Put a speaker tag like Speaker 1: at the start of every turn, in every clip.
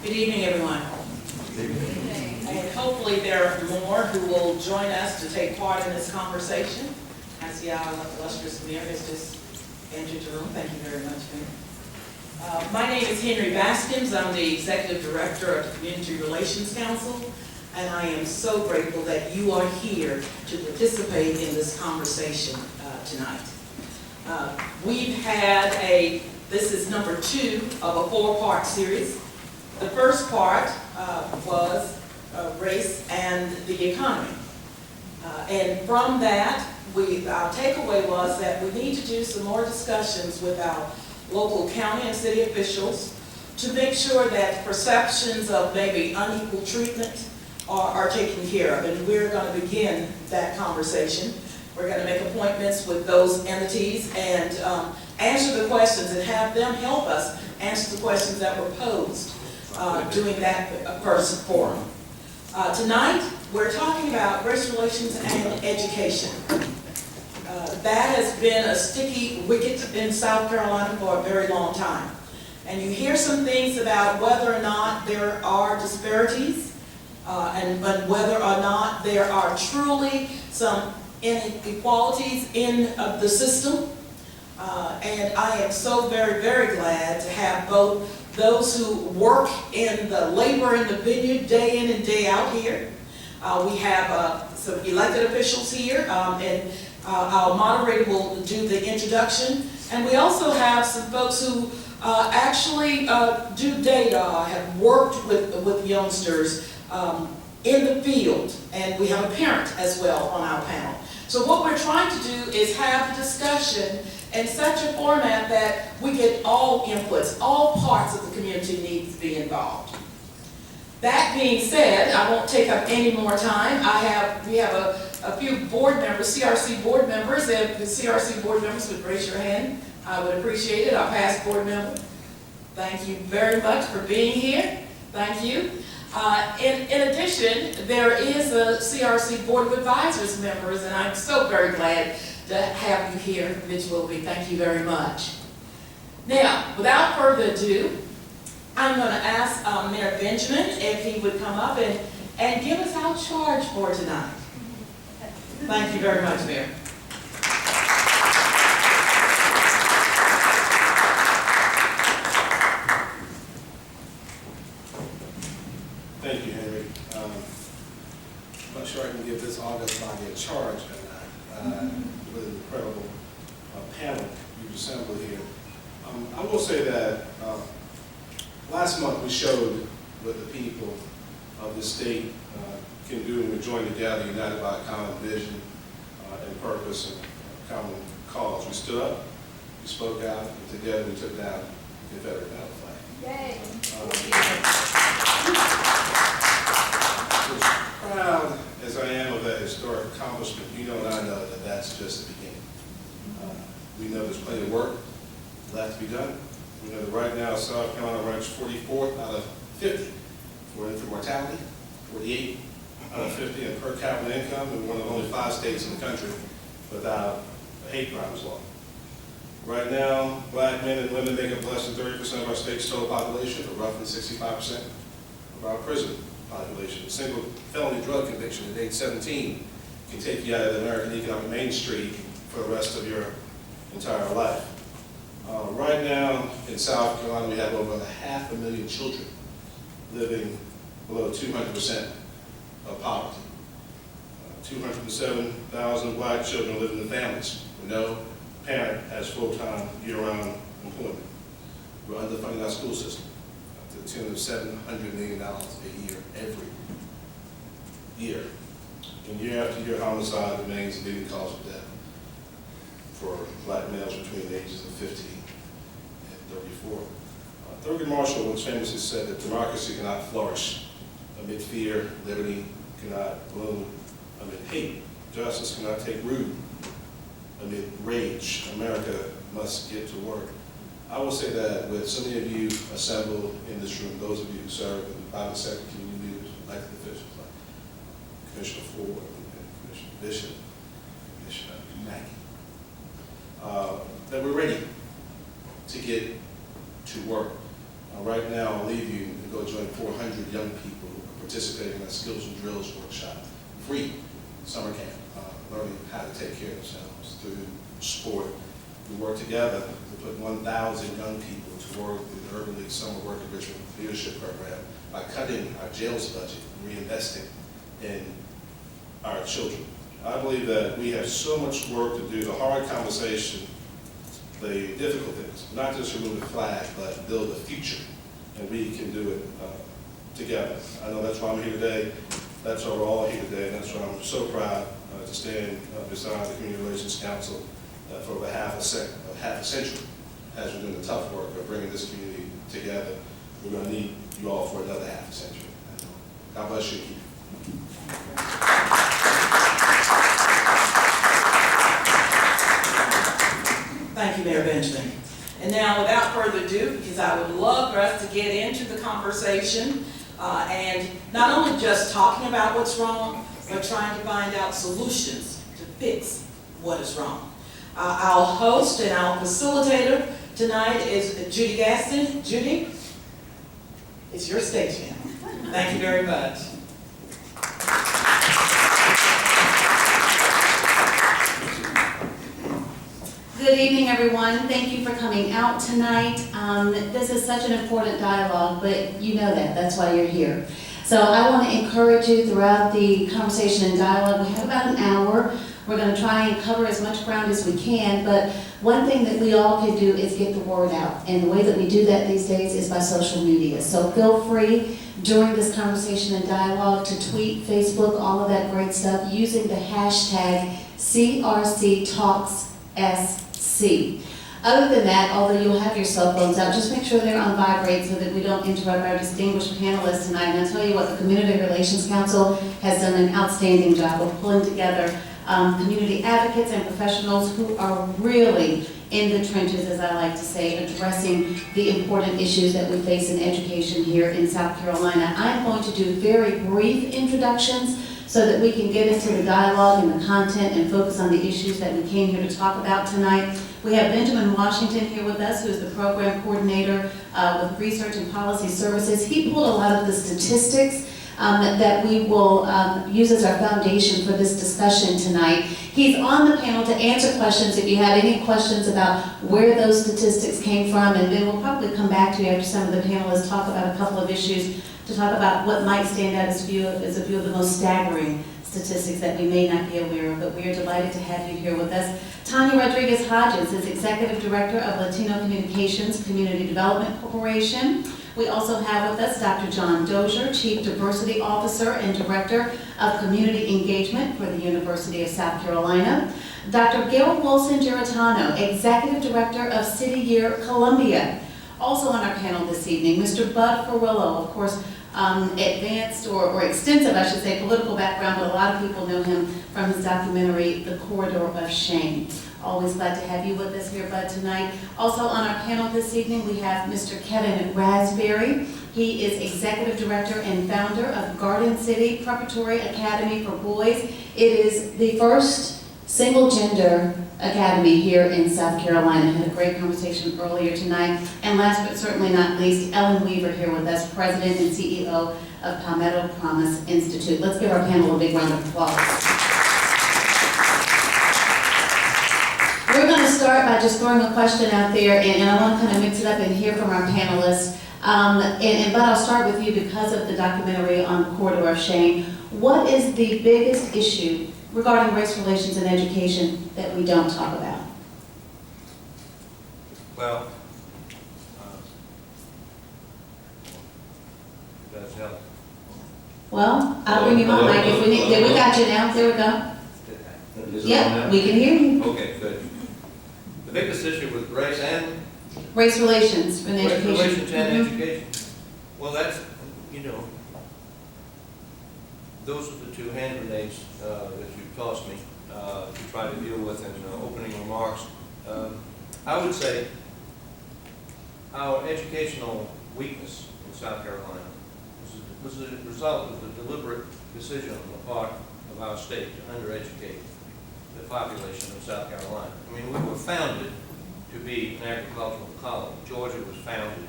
Speaker 1: Good evening, everyone. And hopefully there are more who will join us to take part in this conversation. I see our illustrious mayor has just entered the room. Thank you very much, Mayor. My name is Henry Baskins. I'm the Executive Director of the Community Relations Council, and I am so grateful that you are here to participate in this conversation tonight. We've had this is number 2 of a 4-part series. The first part was race and the economy. And from that, our takeaway was that we need to do some more discussions with our local county and city officials to make sure that perceptions of maybe unequal treatment are taken care of. And we're going to begin that conversation. We're going to make appointments with those entities and answer the questions and have them help us answer the questions that were posed during that first forum. Tonight, we're talking about race relations and education. That has been a sticky wicket in South Carolina for a very long time. And you hear some things about whether or not there are disparities and whether or not there are truly some inequalities in the system. And I am so very, very glad to have both those who work in the labor in the vineyard day in and day out here. We have some elected officials here, and our moderator will do the introduction. And we also have some folks who actually do data, have worked with youngsters in the field, and we have a parent as well on our panel. So what we're trying to do is have a discussion in such a format that we get all inputs, all parts of the community need to be involved. That being said, I won't take up any more time. We have a few board members, CRC board members. If the CRC board members would raise your hand, I would appreciate it. Our past board member, thank you very much for being here. Thank you. In addition, there is a CRC Board of Advisors members, and I'm so very glad to have you here, Mitch Wilby. Thank you very much. Now, without further ado, I'm going to ask Mayor Benjamin if he would come up and give us our charge for tonight. Thank you very much, Mayor.
Speaker 2: Thank you, Henry. I'm not sure I can give this august body a charge or not. With an incredible panel you've assembled here. I will say that last month we showed what the people of the state can do when we join together, united by a common vision and purpose and common cause. We stood up, we spoke out, and together we took down the Confederate battle flag.
Speaker 3: Yay!
Speaker 2: As proud as I am of that historic accomplishment, you know and I know that that's just the beginning. We know there's plenty of work left to be done. We know that right now South Carolina ranks 44th out of 50 for infant mortality, 48 out of 50 in per capita income, and one of only 5 states in the country without a hate crimes law. Right now, black men and women make up less than 30% of our state's total population, or roughly 65% of our prison population. A single felony drug conviction at age 17 can take you out of the American economic main street for the rest of your entire life. Right now in South Carolina, we have over 500,000 children living below 200% of poverty. 207,000 black children live in families where no parent has full-time, year-round employment. We're underfunding our school system to the tune of $700 million a year, every year. And year after year, homicide remains the leading cause of death for black males between the ages of 15 and 34. Thurgood Marshall once famously said that democracy cannot flourish amid fear, liberty cannot bloom amid hate, justice cannot take root amid rage. America must get to work. I will say that with so many of you assembled in this room, those of you who serve in the private sector, community leaders, elected officials like Commissioner Ford and Commissioner Bishop, Commissioner Mackey, that we're ready to get to work. Right now, I'll leave you and go join 400 young people participating in a skills and drills workshop, free summer camp, learning how to take care of themselves through sport. We work together to put 1,000 young people to work in the Urban League Summer Work Enrichment Leadership Program by cutting our jails budget and reinvesting in our children. I believe that we have so much work to do, the hard conversation, the difficult things, not just remove the flag, but build a future, and we can do it together. I know that's why I'm here today. That's why we're all here today, and that's why I'm so proud to stand beside the Community Relations Council for over half a century as we're doing the tough work of bringing this community together. We're going to need you all for another half a century. God bless you.
Speaker 1: Thank you, Mayor Benjamin. And now, without further ado, because I would love for us to get into the conversation and not only just talking about what's wrong, but trying to find out solutions to fix what is wrong. Our host and our facilitator tonight is Judy Gaston. Judy, it's your stage now. Thank you very much.
Speaker 3: Good evening, everyone. Thank you for coming out tonight. This is such an important dialogue, but you know that. That's why you're here. So I want to encourage you throughout the conversation and dialogue. We have about an hour. We're going to try and cover as much ground as we can, but one thing that we all can do is get the word out. And the way that we do that these days is by social media. So feel free during this conversation and dialogue to tweet, Facebook, all of that great stuff using the hashtag CRC Talks SC. Other than that, although you'll have your cell phones out, just make sure they're on vibrate so that we don't interrupt our distinguished panelists tonight. And I'll tell you what, the Community Relations Council has done an outstanding job of pulling together community advocates and professionals who are really in the trenches, as I like to say, addressing the important issues that we face in education here in South Carolina. I'm going to do very brief introductions so that we can get into the dialogue and the content and focus on the issues that we came here to talk about tonight. We have Benjamin Washington here with us, who is the program coordinator with Research and Policy Services. He pulled a lot of the statistics that we will use as our foundation for this discussion tonight. He's on the panel to answer questions if you have any questions about where those statistics came from, and then we'll probably come back to you after some of the panelists talk about a couple of issues to talk about what might stand out as a few of the most staggering statistics that we may not be aware of, but we are delighted to have you here with us. Tanya Rodriguez-Hodges is Executive Director of Latino Communications Community Development Corporation. We also have with us Dr. John Dozier, Chief Diversity Officer and Director of Community Engagement for the University of South Carolina. Dr. Gail Wilson-Giratano, Executive Director of City Year Columbia. Also on our panel this evening, Mr. Bud Ferrillo, of course, advanced or extensive, I should say, political background, but a lot of people know him from his documentary, The Corridor of Shame. Always glad to have you with us here, Bud, tonight. Also on our panel this evening, we have Mr. Kevin Raspberry. He is Executive Director and founder of Garden City Preparatory Academy for Boys. It is the first single-gender academy here in South Carolina. Had a great conversation earlier tonight. And last but certainly not least, Ellen Weaver here with us, President and CEO of Palmetto Promise Institute. Let's give our panel a big round of applause. We're going to start by just throwing a question out there, and I want to kind of mix it up and hear from our panelists. But I'll start with you because of the documentary on the Corridor of Shame. What is the biggest issue regarding race relations in education that we don't talk about?
Speaker 4: Well, does help.
Speaker 3: Well, I'll bring you my mic if we need. We got you now. There we go. Yep, we can hear you.
Speaker 4: Okay, good. The biggest issue with race and
Speaker 3: Race relations in
Speaker 4: race
Speaker 3: education.
Speaker 4: relations and
Speaker 3: Mhm.
Speaker 4: education. Well, that's, those are the two hand grenades that you tossed me to try to deal with in opening remarks. I would say our educational weakness in South Carolina was a result of the deliberate decision on the part of our state to undereducate the population of South Carolina. I mean, we were founded to be an agricultural colony. Georgia was founded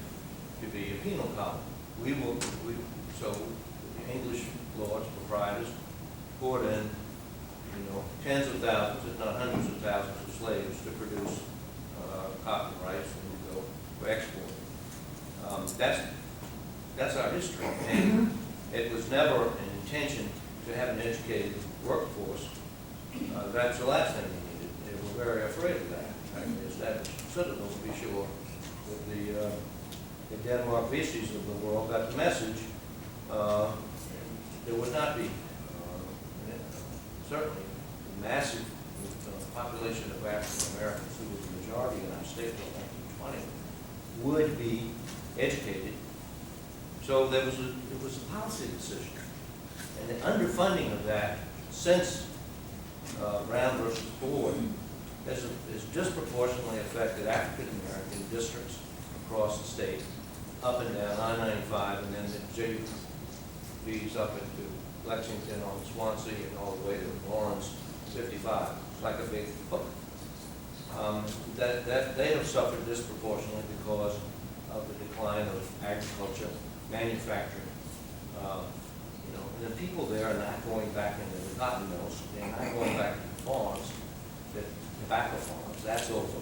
Speaker 4: to be a penal colony. so the English lords, proprietors, poured in, tens of thousands, if not hundreds of thousands of slaves to produce cotton, rice, and go for export. That's our history, and it was never an intention to have an educated workforce. That's the last thing we needed. They were very afraid of that. The established citizens, to be sure, with the Denmark Vesey's of the world got the message, there would not be, certainly, a massive population of African Americans, who was the majority in our state until 1920, would be educated. So it was a policy decision. And the underfunding of that since Brown versus Ford has disproportionately affected African American districts across the state, up and down I-95, and then the JVs up into Lexington on Swansea and all the way to Lawrence 55. It's like a big hook. That they have suffered disproportionately because of the decline of agriculture, manufacturing. And the people there are not going back into the cotton mills. They're not going back to the farms, the tobacco farms. That's over.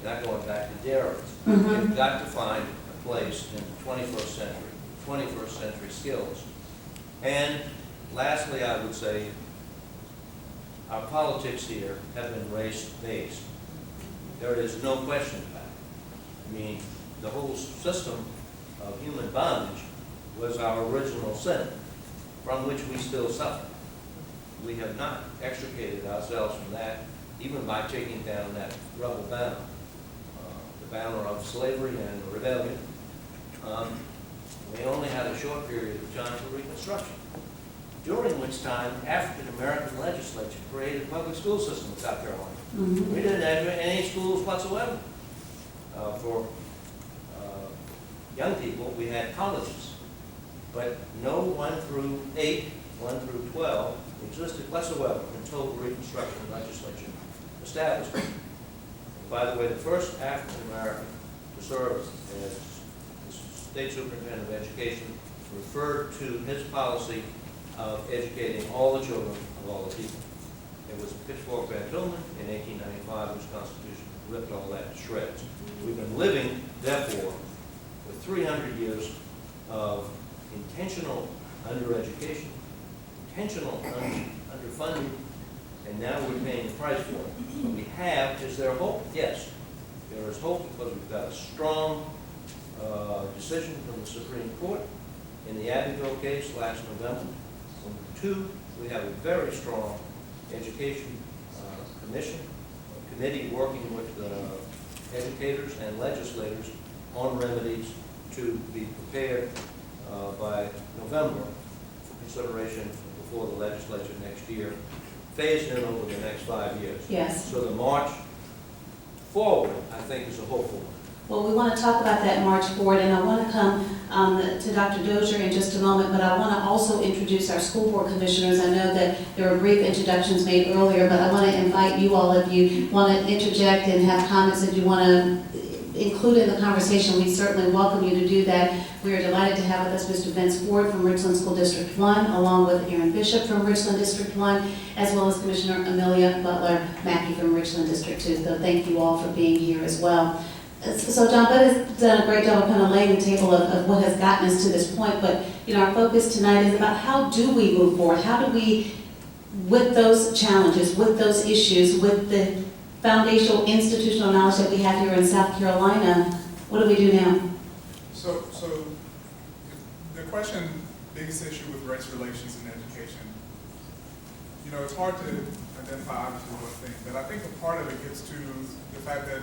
Speaker 4: They're not going back to dairies. They've got to find a place in the 21st century skills. And lastly, I would say our politics here have been race-based. There is no question about it. I mean, the whole system of human bondage was our original sin, from which we still suffer. We have not extricated ourselves from that, even by taking down that rebel banner, the banner of slavery and rebellion. We only had a short period of time for Reconstruction, during which time African-American legislature created a public school system in South Carolina. We didn't have any schools whatsoever. For young people, we had colleges, but no 1 through 8, 1 through 12 existed whatsoever until the Reconstruction legislature established it. And by the way, the first African-American to serve as the state superintendent of education referred to his policy of educating all the children of all the people. It was Pitchfork Van Tillman in 1895, whose Constitution ripped all that to shreds. We've been living, therefore, with 300 years of intentional undereducation, intentional underfunding, and now we're paying the price for it. What we have, is there hope? Yes. There is hope because we've got a strong decision from the Supreme Court in the Abbeville case last November. And 2, we have a very strong education committee working with educators and legislators on remedies to be prepared by November for consideration before the legislature next year, phased in over the next 5 years.
Speaker 3: Yes.
Speaker 4: So the march forward, I think, is a hopeful one.
Speaker 3: Well, we want to talk about that march forward, and I want to come to Dr. Dozier in just a moment, but I want to also introduce our school board commissioners. I know that there were brief introductions made earlier, but I want to invite you all, if you want to interject and have comments that you want to include in the conversation, we certainly welcome you to do that. We are delighted to have with us Mr. Vince Ford from Richland School District 1, along with Aaron Bishop from Richland District 1, as well as Commissioner Amelia Butler Mackey from Richland District 2. So thank you all for being here as well. So John Budd has done a great job of kind of laying the table of what has gotten us to this point, but our focus tonight is about how do we move forward? How do we, with those challenges, with those issues, with the foundational institutional knowledge that we have here in South Carolina, what do we do now?
Speaker 5: So the question, biggest issue with race relations in education, it's hard to identify obviously one thing, but I think a part of it gets to the fact that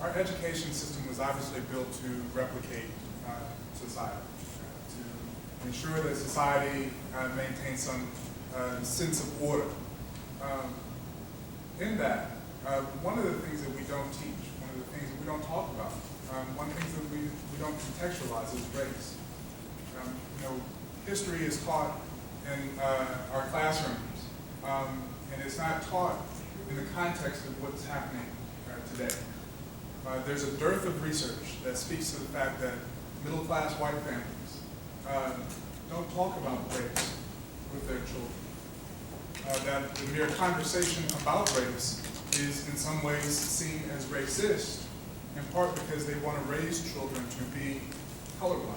Speaker 5: our education system was obviously built to replicate society, to ensure that society maintains some sense of order. In that, one of the things that we don't teach, one of the things that we don't talk about, one of the things that we don't contextualize is race. History is taught in our classrooms, and it's not taught in the context of what's happening today. There's a dearth of research that speaks to the fact that middle-class white families don't talk about race with their children. That the mere conversation about race is in some ways seen as racist, in part because they want to raise children to be colorblind.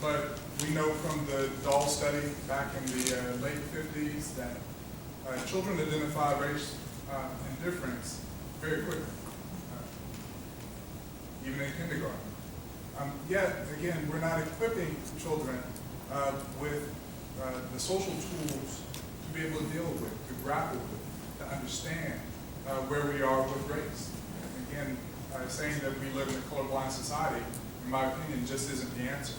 Speaker 5: But we know from the Dahl study back in the late 50s that children identify race and difference very quickly, even in kindergarten. Yet, again, we're not equipping children with the social tools to be able to deal with, to grapple with, to understand where we are with race. And again, saying that we live in a colorblind society, in my opinion, just isn't the answer.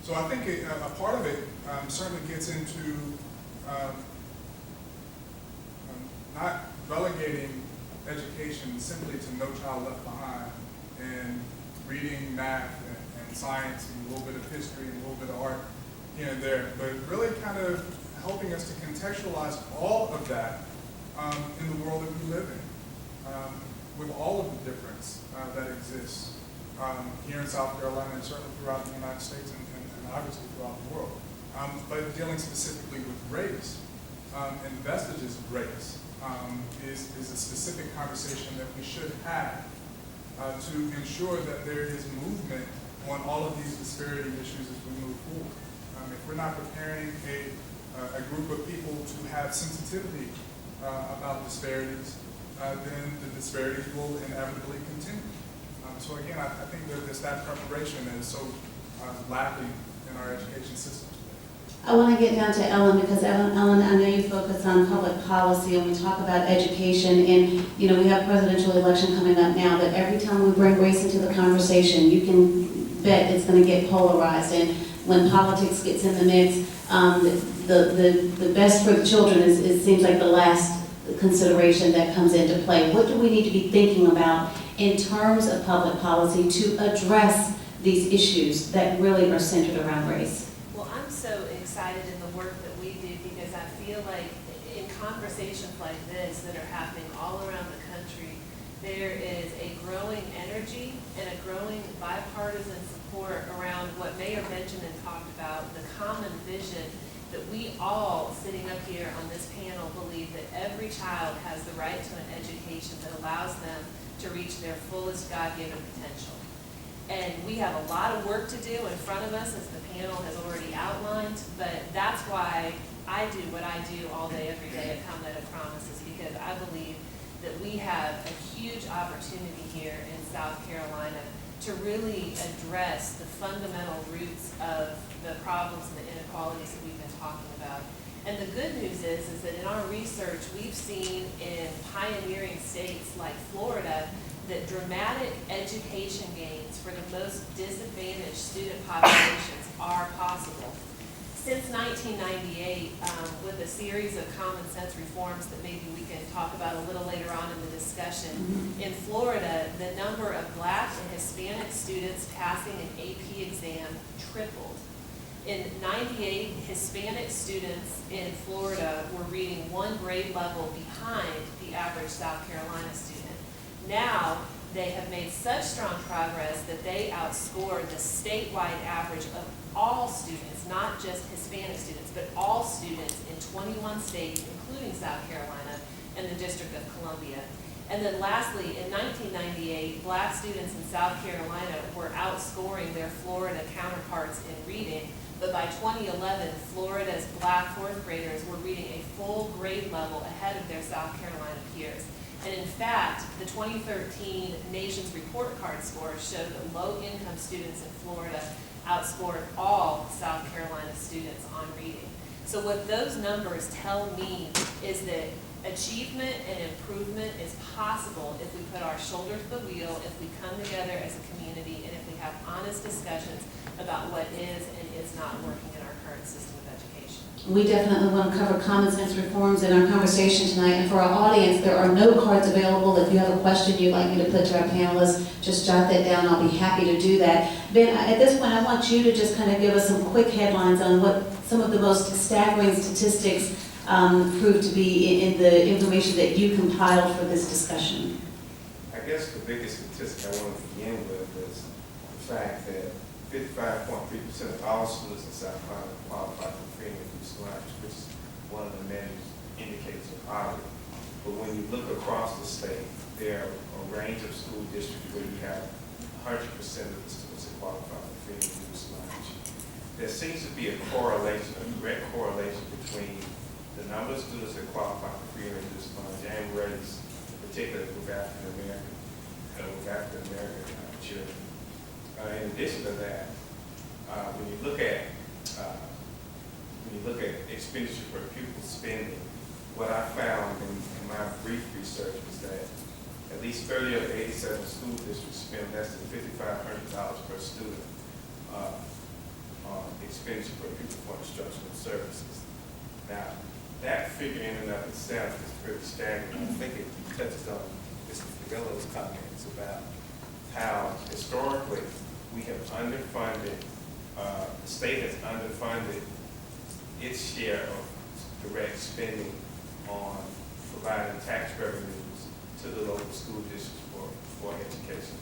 Speaker 5: So I think a part of it certainly gets into not relegating education simply to No Child Left Behind and reading, math, and science, and a little bit of history, and a little bit of art here and there, but really kind of helping us to contextualize all of that in the world that we live in, with all of the difference that exists here in South Carolina and certainly throughout the United States and obviously throughout the world. But dealing specifically with race and vestiges of race is a specific conversation that we should have to ensure that there is movement on all of these disparity issues as we move forward. If we're not preparing a group of people to have sensitivity about disparities, then the disparities will inevitably continue. So again, I think that that preparation is so lacking in our education system today.
Speaker 3: I want to get down to Ellen because Ellen, I know you focus on public policy and we talk about education, and you know we have presidential election coming up now. That every time we bring race into the conversation, you can bet it's going to get polarized. And when politics gets in the mix, the best for the children is it seems like the last consideration that comes into play. What do we need to be thinking about in terms of public policy to address these issues that really are centered around race?
Speaker 6: Well, I'm so excited in the work that we do because I feel like in conversations like this that are happening all around the country, there is a growing energy and a growing bipartisan support around what Mayor Benjamin talked about, the common vision that we all sitting up here on this panel believe that every child has the right to an education that allows them to reach their fullest God-given potential. And we have a lot of work to do in front of us, as the panel has already outlined, but that's why I do what I do all day, every day at Palmetto Promises, because I believe that we have a huge opportunity here in South Carolina to really address the fundamental roots of the problems and the inequalities that we've been talking about. And the good news is that in our research, we've seen in pioneering states like Florida that dramatic education gains for the most disadvantaged student populations are possible. Since 1998, with a series of common sense reforms that maybe we can talk about a little later on in the discussion, in Florida, the number of Black and Hispanic students passing an AP exam tripled. In 98, Hispanic students in Florida were reading one grade level behind the average South Carolina student. Now, they have made such strong progress that they outscored the statewide average of all students, not just Hispanic students, but all students in 21 states, including South Carolina and the District of Columbia. And then lastly, in 1998, Black students in South Carolina were outscoring their Florida counterparts in reading, but by 2011, Florida's Black fourth graders were reading a full grade level ahead of their South Carolina peers. And in fact, the 2013 Nation's Report Card scores showed that low-income students in Florida outscored all South Carolina students on reading. So what those numbers tell me is that achievement and improvement is possible if we put our shoulder to the wheel, if we come together as a community, and if we have honest discussions about what is and is not working in our current system of education.
Speaker 3: We definitely want to cover common sense reforms in our conversation tonight. And for our audience, there are note cards available. If you have a question you'd like me to put to our panelists, just jot that down. I'll be happy to do that. Ben, at this point, I want you to just kind of give us some quick headlines on what some of the most staggering statistics proved to be in the information that you compiled for this discussion.
Speaker 7: I guess the biggest statistic I want to begin with is the fact that 55.3% of all students in South Carolina qualify for free and reduced lunch, which is one of the measures indicators of poverty. But when you look across the state, there are a range of school districts where you have 100% of the students that qualify for free and reduced lunch. There seems to be a correlation, a direct correlation between the number of students that qualify for free and reduced lunch and race, particularly with African American children. In addition to that, when you look at expenditure per pupil spending, what I found in my brief research was that at least 30 of the 87 school districts spend less than $5,500 per student on expenditure per pupil for instructional services. Now, that figure in and of itself is pretty staggering. I think it touches on Mr. Figello's comments about how historically we have underfunded, the state has underfunded its share of direct spending on providing tax revenues to the local school districts for education.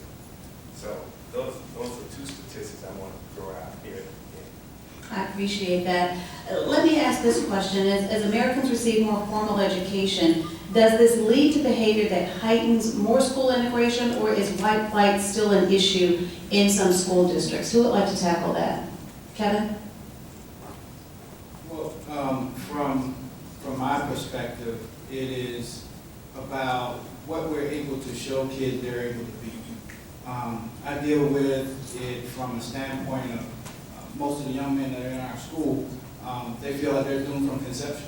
Speaker 7: So those are two statistics I want to throw out here.
Speaker 3: I appreciate that. Let me ask this question. As Americans receive more formal education, does this lead to behavior that heightens more school integration, or is white flight still an issue in some school districts? Who would like to tackle that? Kevin?
Speaker 8: Well, from my perspective, it is about what we're able to show kids they're able to be. I deal with it from a standpoint of most of the young men that are in our school, they feel like they're doomed from conception.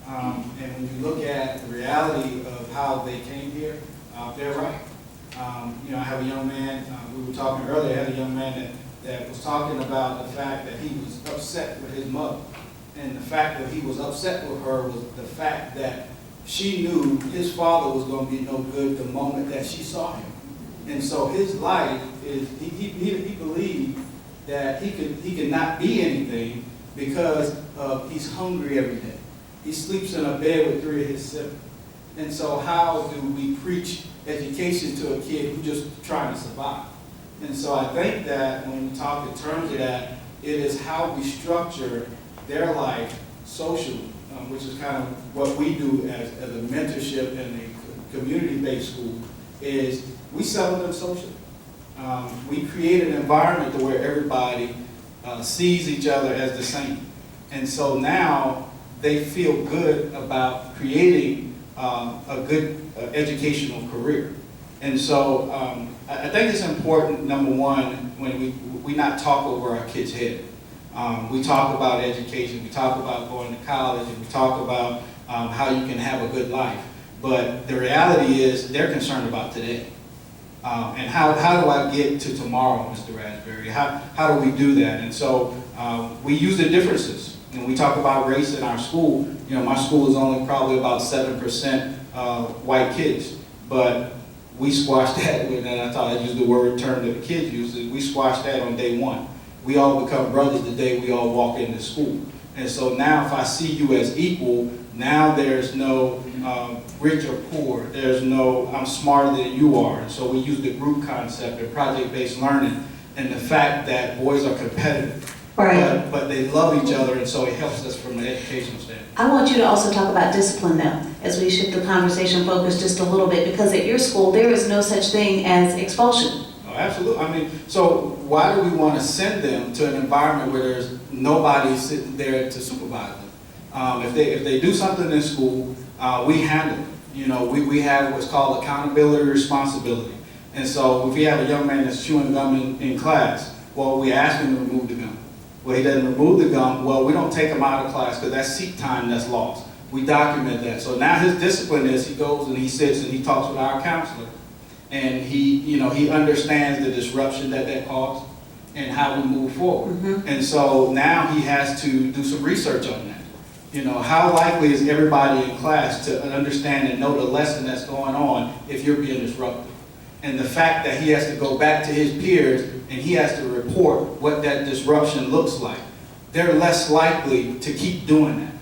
Speaker 8: And when you look at the reality of how they came here, they're right. You know, I have a young man, we were talking earlier, I had a young man that was talking about the fact that he was upset with his mother. And the fact that he was upset with her was the fact that she knew his father was going to be no good the moment that she saw him. And so his life is, he believed that he could not be anything because he's hungry every day. He sleeps in a bed with 3 of his siblings. And so how do we preach education to a kid who's just trying to survive? And so I think that when we talk in terms of that, it is how we structure their life socially, which is kind of what we do as a mentorship in a community-based school, is we settle them socially. We create an environment to where everybody sees each other as the same. And so now they feel good about creating a good educational career. And so I think it's important, number one, when we not talk over our kids' head. We talk about education, we talk about going to college, and we talk about how you can have a good life. But the reality is they're concerned about today. And how do I get to tomorrow, Mr. Raspberry? How do we do that? And so we use the differences. When we talk about race in our school, you know, my school is only probably about 7% white kids, but we squashed that, and I thought I'd use the term that the kids use, we squashed that on day one. We all become brothers the day we all walk into school. And so now if I see you as equal, now there's no rich or poor. There's no I'm smarter than you are. And so we use the group concept and project-based learning and the fact that boys are competitive.
Speaker 3: Right.
Speaker 8: But they love each other, and so it helps us from an educational standpoint.
Speaker 3: I want you to also talk about discipline though, as we shift the conversation focus just a little bit, because at your school, there is no such thing as expulsion.
Speaker 8: Oh, absolutely. I mean, so why do we want to send them to an environment where there's nobody sitting there to supervise them? If they do something in school, we handle it. You know, we have what's called accountability, responsibility. And so if we have a young man that's chewing gum in class, well, we ask him to remove the gum. Well, he doesn't remove the gum. Well, we don't take him out of class because that's seat time that's lost. We document that. So now his discipline is he goes and he sits and he talks with our counselor. And he understands the disruption that caused and how we move forward. Mm-hmm. And so now he has to do some research on that. You know, how likely is everybody in class to understand and know the lesson that's going on if you're being disrupted? And the fact that he has to go back to his peers and he has to report what that disruption looks like, they're less likely to keep doing that.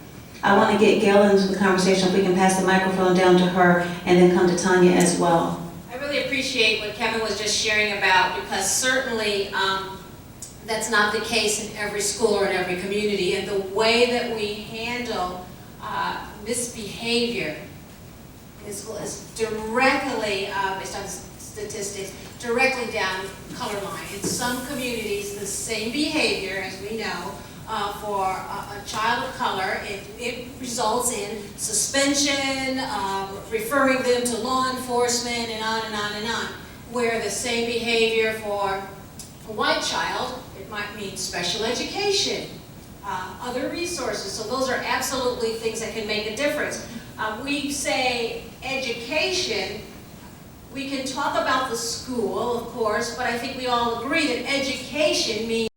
Speaker 3: I want to get Gail into the conversation. If we can pass the microphone down to her and then come to Tanya as well.
Speaker 9: I I really appreciate what Kevin was just sharing about, because certainly that's not the case in every school or in every community. And the way that we handle misbehavior is directly, based on statistics, directly down color line. In some communities, the same behavior, as we know, for a child of color, it results in suspension, referring them to law enforcement, and on and on and on. Where the same behavior for a white child, it might mean special education, other resources. So those are absolutely things that can make a difference. We say education. We can talk about the school, of course, but I think we all agree that education means